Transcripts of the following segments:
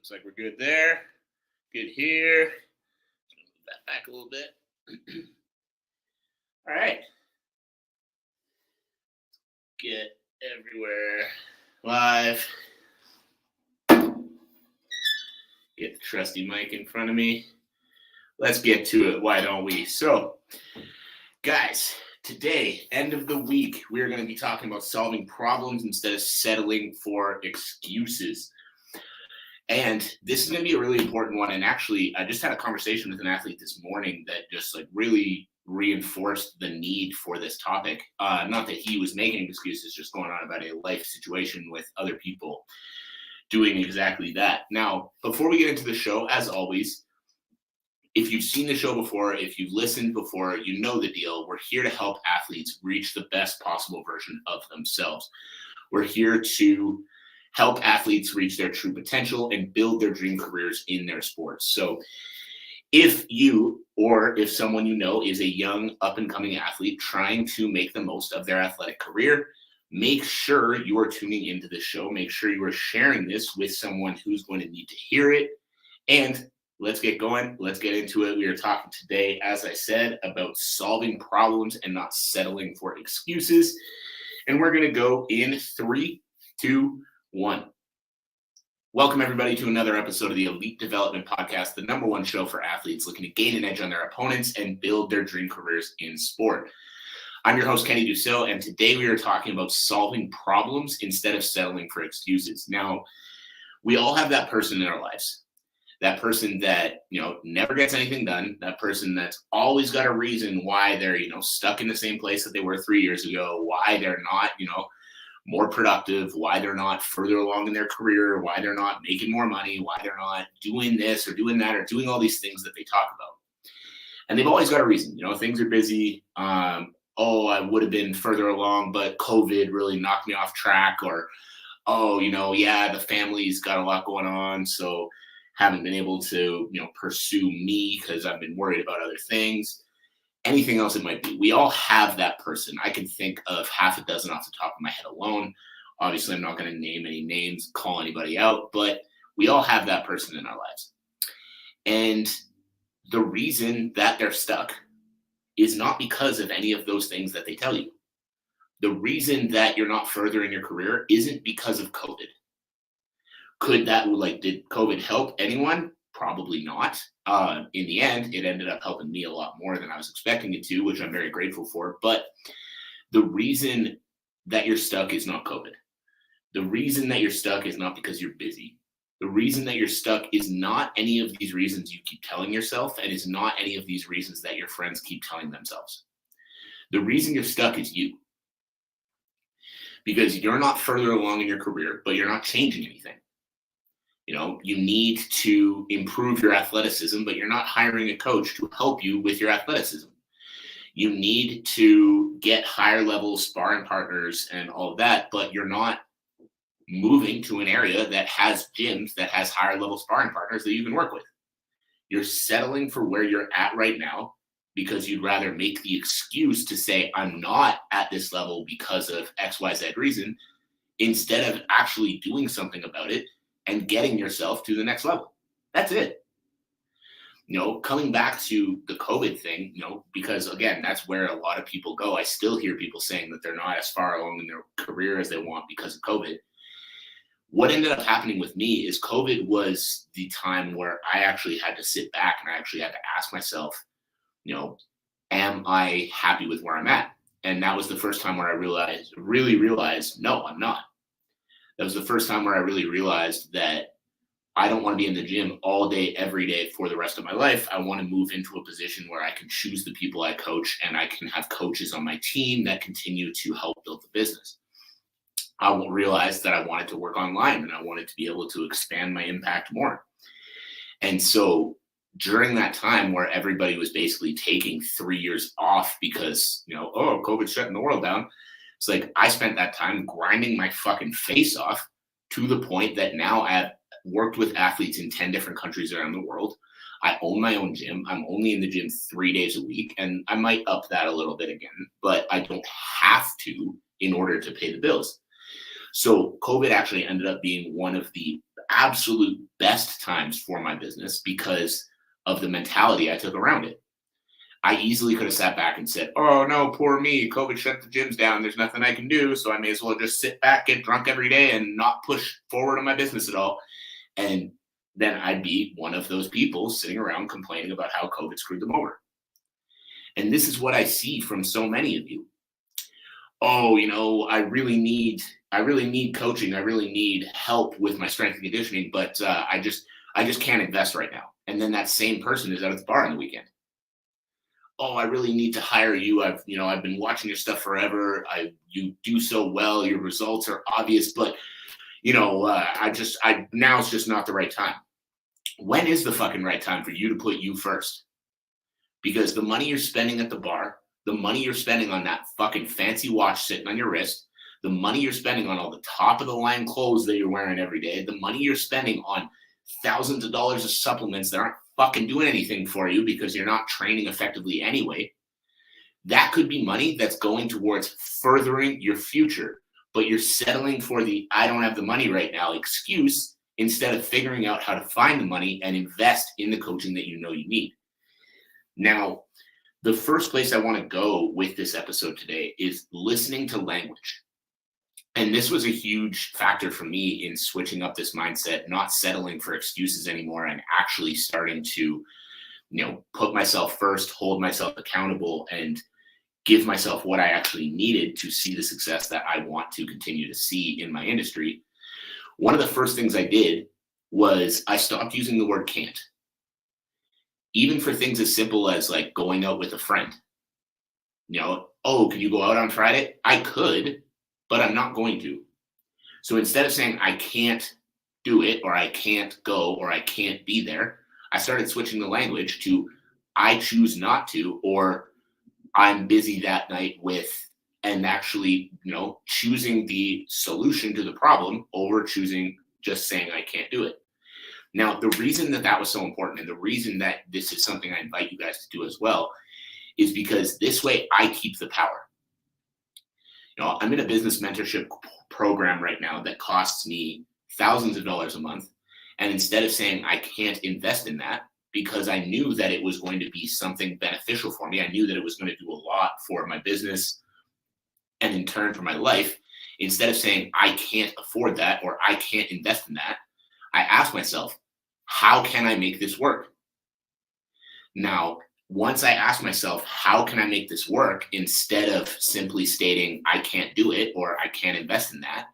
Looks like we're good there. Good here. Move that back a little bit. All right. Get everywhere live. Get the trusty mic in front of me. Let's get to it. Why don't we? So, guys, today, end of the week, we're going to be talking about solving problems instead of settling for excuses. And this is going to be a really important one. And actually, I just had a conversation with an athlete this morning that just really reinforced the need for this topic. Not that he was making excuses, just going on about a life situation with other people doing exactly that. Now, before we get into the show, as always, if you've seen the show before, if you've listened before, you know the deal. We're here to help athletes reach the best possible version of themselves. We're here to help athletes reach their true potential and build their dream careers in their sports. So if you or if someone you know is a young up-and-coming athlete trying to make the most of their athletic career, make sure you are tuning into this show. Make sure you are sharing this with someone who's going to need to hear it. And let's get going. Let's get into it. We are talking today, as I said, about solving problems and not settling for excuses. And we're going to go in 3, 2, 1. Welcome, everybody, to another episode of the Elite Development Podcast, the #1 show for athletes looking to gain an edge on their opponents and build their dream careers in sport. I'm your host, Kenny Dusseault, and today we are talking about solving problems instead of settling for excuses. Now, we all have that person in our lives. That person that, never gets anything done, that person that's always got a reason why they're, stuck in the same place that they were 3 years ago, why they're not, more productive, why they're not further along in their career, why they're not making more money, why they're not doing this or doing that or doing all these things that they talk about. And they've always got a reason, things are busy. I would have been further along, but COVID really knocked me off track, or, the family's got a lot going on, so haven't been able to, pursue me because I've been worried about other things. Anything else it might be. We all have that person. I can think of half a dozen off the top of my head alone. Obviously, I'm not going to name any names, call anybody out, but we all have that person in our lives. And the reason that they're stuck is not because of any of those things that they tell you. The reason that you're not further in your career isn't because of COVID. Did COVID help anyone? Probably not. In the end, it ended up helping me a lot more than I was expecting it to, which I'm very grateful for. But the reason that you're stuck is not COVID. The reason that you're stuck is not because you're busy. The reason that you're stuck is not any of these reasons you keep telling yourself, and is not any of these reasons that your friends keep telling themselves. The reason you're stuck is you. Because you're not further along in your career, but you're not changing anything. You need to improve your athleticism, but you're not hiring a coach to help you with your athleticism. You need to get higher level sparring partners and all of that, but you're not moving to an area that has gyms that has higher level sparring partners that you can work with. You're settling for where you're at right now because you'd rather make the excuse to say, I'm not at this level because of XYZ reason, instead of actually doing something about it and getting yourself to the next level. That's it. Coming back to the COVID thing, because again, that's where a lot of people go. I still hear people saying that they're not as far along in their career as they want because of COVID. What ended up happening with me is COVID was the time where I actually had to sit back and I actually had to ask myself, am I happy with where I'm at? And that was the first time where I really realized, no, I'm not. That was the first time where I really realized that I don't want to be in the gym all day, every day for the rest of my life. I want to move into a position where I can choose the people I coach and I can have coaches on my team that continue to help build the business. I realized that I wanted to work online and I wanted to be able to expand my impact more. And so during that time where everybody was basically taking 3 years off because, COVID's shutting the world down, it's like I spent that time grinding my fucking face off to the point that now I've worked with athletes in 10 different countries around the world. I own my own gym. I'm only in the gym 3 days a week, and I might up that a little bit again, but I don't have to in order to pay the bills. So COVID actually ended up being one of the absolute best times for my business because of the mentality I took around it. I easily could have sat back and said, oh no, poor me. COVID shut the gyms down. There's nothing I can do. So I may as well just sit back, get drunk every day, and not push forward on my business at all. And then I'd be one of those people sitting around complaining about how COVID screwed them over. And this is what I see from so many of you. Oh, I really need coaching. I really need help with my strength and conditioning, but I just can't invest right now. And then that same person is out at the bar on the weekend. Oh, I really need to hire you. I've been watching your stuff forever. You do so well. Your results are obvious, but now it's just not the right time. When is the fucking right time for you to put you first? Because the money you're spending at the bar, the money you're spending on that fucking fancy watch sitting on your wrist, the money you're spending on all the top of the line clothes that you're wearing every day, the money you're spending on thousands of dollars of supplements that aren't fucking doing anything for you because you're not training effectively anyway, that could be money that's going towards furthering your future. But you're settling for the I don't have the money right now excuse instead of figuring out how to find the money and invest in the coaching that you know you need. Now, the first place I want to go with this episode today is listening to language. And this was a huge factor for me in switching up this mindset, not settling for excuses anymore and actually starting to, put myself first, hold myself accountable, and give myself what I actually needed to see the success that I want to continue to see in my industry. One of the first things I did was I stopped using the word can't. Even for things as simple as like going out with a friend. Oh, can you go out on Friday? I could, but I'm not going to. So instead of saying I can't do it, or I can't go, or I can't be there, I started switching the language to I choose not to, or I'm busy that night with, and actually, choosing the solution to the problem over choosing just saying I can't do it. Now, the reason that was so important, and the reason that this is something I invite you guys to do as well, is because this way I keep the power. I'm in a business mentorship program right now that costs me thousands of dollars a month. And instead of saying I can't invest in that, because I knew that it was going to be something beneficial for me, I knew that it was going to do a lot for my business and in turn for my life, instead of saying I can't afford that or I can't invest in that, I asked myself, how can I make this work? Now, once I asked myself, how can I make this work, instead of simply stating I can't do it or I can't invest in that,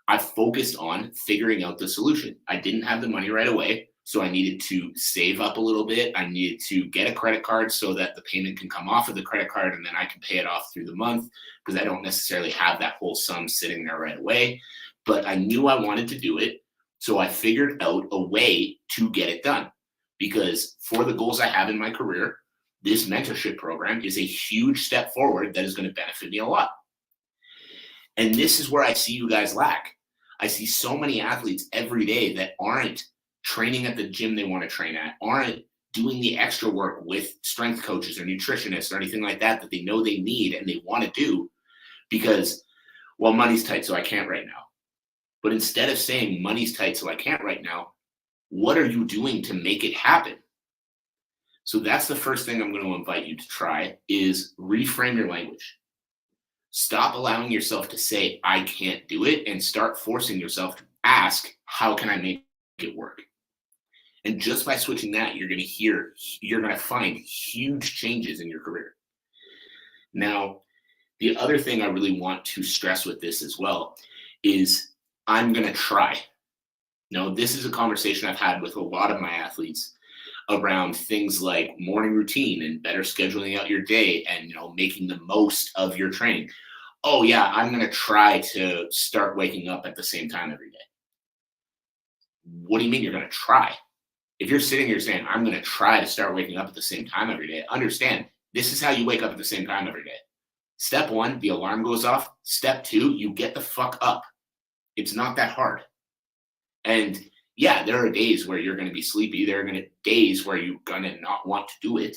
I focused on figuring out the solution. I didn't have the money right away, so I needed to save up a little bit. I needed to get a credit card so that the payment can come off of the credit card and then I can pay it off through the month, because I don't necessarily have that whole sum sitting there right away. But I knew I wanted to do it, so I figured out a way to get it done. Because for the goals I have in my career, this mentorship program is a huge step forward that is going to benefit me a lot. And this is where I see you guys lack. I see so many athletes every day that aren't training at the gym they want to train at, aren't doing the extra work with strength coaches or nutritionists or anything like that they know they need and they want to do because, well, money's tight, so I can't right now. But instead of saying money's tight, so I can't right now, what are you doing to make it happen? So that's the first thing I'm going to invite you to try, is reframe your language. Stop allowing yourself to say, I can't do it, and start forcing yourself to ask, how can I make it work? And just by switching that, you're going to find huge changes in your career. Now, the other thing I really want to stress with this as well is I'm going to try. Now, this is a conversation I've had with a lot of my athletes around things like morning routine and better scheduling out your day and, making the most of your training. Oh yeah, I'm going to try to start waking up at the same time every day. What do you mean you're going to try? If you're sitting here saying, I'm going to try to start waking up at the same time every day, understand this is how you wake up at the same time every day. Step 1, the alarm goes off. Step 2, you get the fuck up. It's not that hard. And yeah, there are days where you're going to be sleepy. There are going to be days where you're going to not want to do it.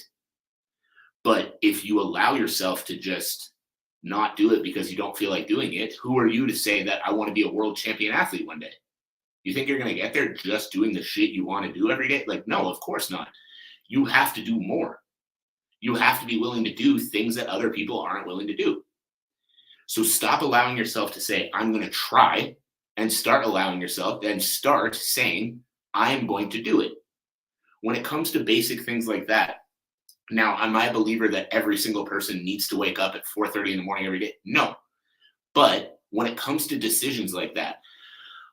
But if you allow yourself to just not do it because you don't feel like doing it, who are you to say that I want to be a world champion athlete one day? You think you're going to get there just doing the shit you want to do every day? Like, no, of course not. You have to do more. You have to be willing to do things that other people aren't willing to do. So stop allowing yourself to say, I'm going to try, and start allowing yourself and start saying, I'm going to do it. When it comes to basic things like that, now, am I a believer that every single person needs to wake up at 4:30 in the morning every day? No. But when it comes to decisions like that,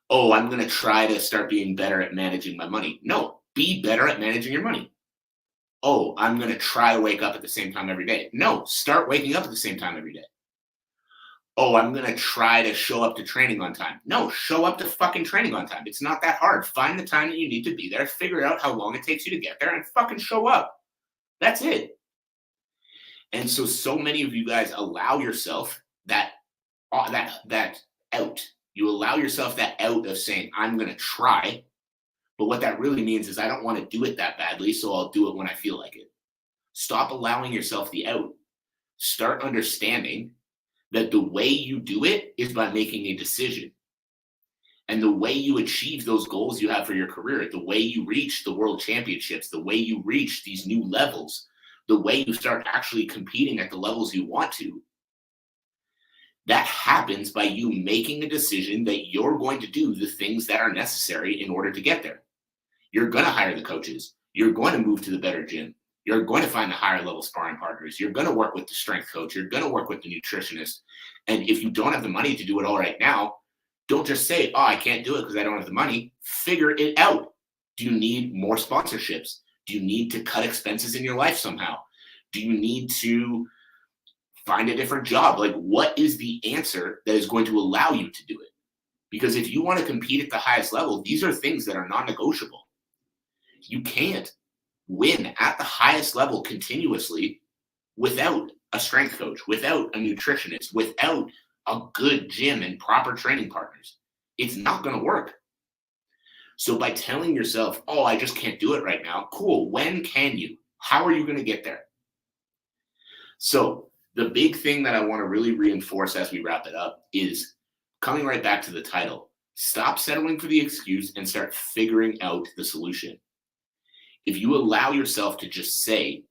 oh, I'm going to try to start being better at managing my money. No, be better at managing your money. Oh, I'm going to try to wake up at the same time every day. No, start waking up at the same time every day. Oh, I'm going to try to show up to training on time. No, show up to fucking training on time. It's not that hard. Find the time that you need to be there, figure out how long it takes you to get there, and fucking show up. That's it. And so many of you guys allow yourself that out. You allow yourself that out of saying, I'm going to try. But what that really means is I don't want to do it that badly, so I'll do it when I feel like it. Stop allowing yourself the out. Start understanding that the way you do it is by making a decision. And the way you achieve those goals you have for your career, the way you reach the world championships, the way you reach these new levels, the way you start actually competing at the levels you want to, that happens by you making a decision that you're going to do the things that are necessary in order to get there. You're going to hire the coaches. You're going to move to the better gym. You're going to find the higher level sparring partners. You're going to work with the strength coach. You're going to work with the nutritionist. And if you don't have the money to do it all right now, don't just say, oh, I can't do it because I don't have the money. Figure it out. Do you need more sponsorships? Do you need to cut expenses in your life somehow? Do you need to find a different job? Like, what is the answer that is going to allow you to do it? Because if you want to compete at the highest level, these are things that are non-negotiable. You can't win at the highest level continuously without a strength coach, without a nutritionist, without a good gym and proper training partners. It's not going to work. So by telling yourself, oh, I just can't do it right now, cool. When can you? How are you going to get there? So the big thing that I want to really reinforce as we wrap it up is coming right back to the title. Stop settling for the excuse and start figuring out the solution. If you allow yourself to just say,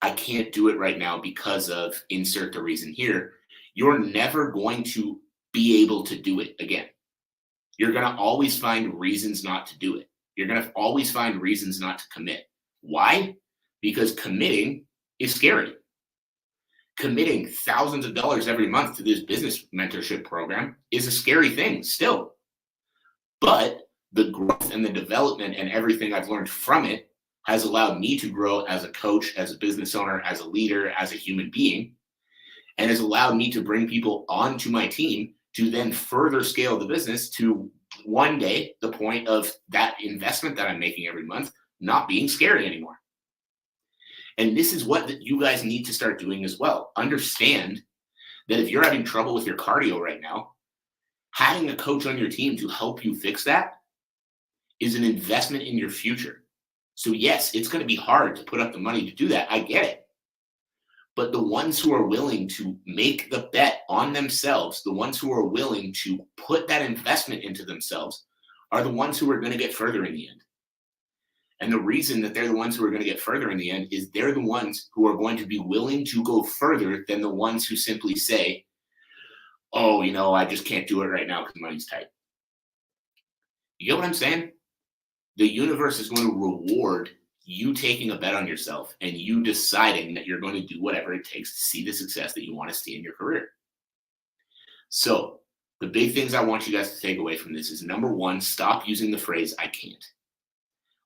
I can't do it right now because of insert the reason here, you're never going to be able to do it again. You're going to always find reasons not to do it. You're going to always find reasons not to commit. Why? Because committing is scary. Committing thousands of dollars every month to this business mentorship program is a scary thing still. But the growth and the development and everything I've learned from it has allowed me to grow as a coach, as a business owner, as a leader, as a human being, and has allowed me to bring people onto my team to then further scale the business to one day the point of that investment that I'm making every month not being scary anymore. And this is what you guys need to start doing as well. Understand that if you're having trouble with your cardio right now, having a coach on your team to help you fix that is an investment in your future. So yes, it's going to be hard to put up the money to do that. I get it. But the ones who are willing to make the bet on themselves, the ones who are willing to put that investment into themselves, are the ones who are going to get further in the end. And the reason that they're the ones who are going to get further in the end is they're the ones who are going to be willing to go further than the ones who simply say, oh, I just can't do it right now because money's tight. You get what I'm saying? The universe is going to reward you taking a bet on yourself and you deciding that you're going to do whatever it takes to see the success that you want to see in your career. So the big things I want you guys to take away from this is, number one, stop using the phrase, I can't.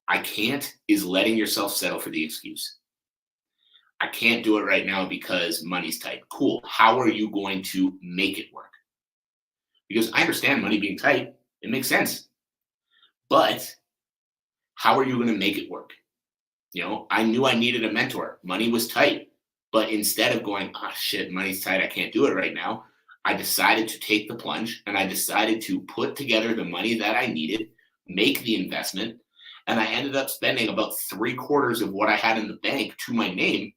I can't is letting yourself settle for the excuse. I can't do it right now because money's tight. Cool. How are you going to make it work? Because I understand money being tight. It makes sense. But how are you going to make it work? I knew I needed a mentor. Money was tight. But instead of going, oh shit, money's tight, I can't do it right now, I decided to take the plunge and I decided to put together the money that I needed, make the investment, and I ended up spending about 3/4 of what I had in the bank to my name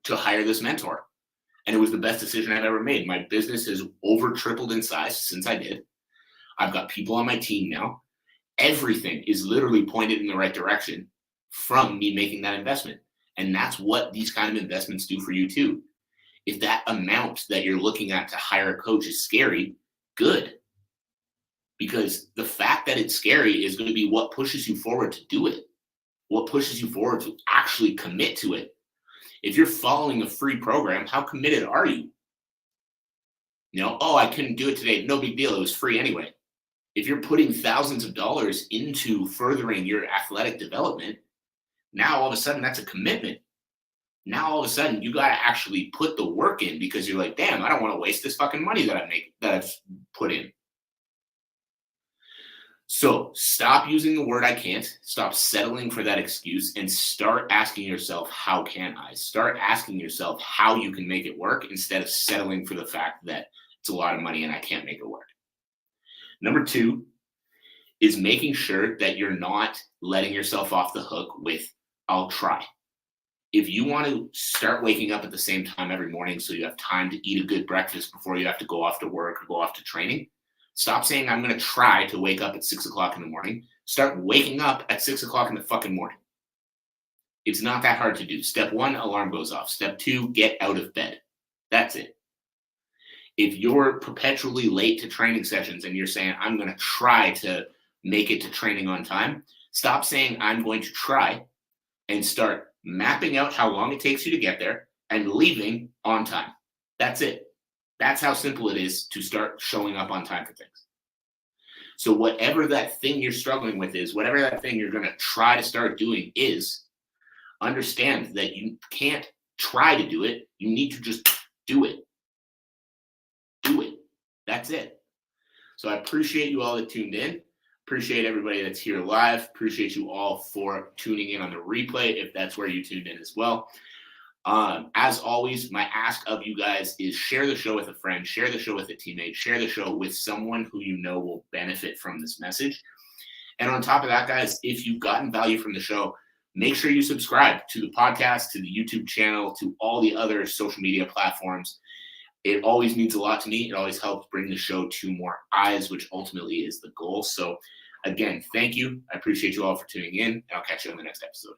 to hire this mentor. And it was the best decision I've ever made. My business has over tripled in size since I did. I've got people on my team now. Everything is literally pointed in the right direction from me making that investment. And that's what these kind of investments do for you too. If that amount that you're looking at to hire a coach is scary, good. Because the fact that it's scary is going to be what pushes you forward to do it, what pushes you forward to actually commit to it. If you're following a free program, how committed are you? Oh, I couldn't do it today. No big deal. It was free anyway. If you're putting thousands of dollars into furthering your athletic development, now all of a sudden that's a commitment. Now all of a sudden you got to actually put the work in because you're like, damn, I don't want to waste this fucking money that I've put in. So stop using the word I can't, stop settling for that excuse, and start asking yourself, how can I? Start asking yourself how you can make it work instead of settling for the fact that it's a lot of money and I can't make it work. Number 2 is making sure that you're not letting yourself off the hook with, I'll try. If you want to start waking up at the same time every morning so you have time to eat a good breakfast before you have to go off to work or go off to training, stop saying, I'm going to try to wake up at 6 o'clock in the morning. Start waking up at 6 o'clock in the fucking morning. It's not that hard to do. Step 1, alarm goes off. Step 2, get out of bed. That's it. If you're perpetually late to training sessions and you're saying, I'm going to try to make it to training on time, stop saying, I'm going to try, and start mapping out how long it takes you to get there and leaving on time. That's it. That's how simple it is to start showing up on time for things. So whatever that thing you're struggling with is, whatever that thing you're going to try to start doing is, understand that you can't try to do it. You need to just do it. Do it. That's it. So I appreciate you all that tuned in. Appreciate everybody that's here live. Appreciate you all for tuning in on the replay if that's where you tuned in as well. As always, my ask of you guys is share the show with a friend, share the show with a teammate, share the show with someone who you know will benefit from this message. And on top of that, guys, if you've gotten value from the show, make sure you subscribe to the podcast, to the YouTube channel, to all the other social media platforms. It always means a lot to me. It always helps bring the show to more eyes, which ultimately is the goal. So again, thank you. I appreciate you all for tuning in, and I'll catch you on the next episode.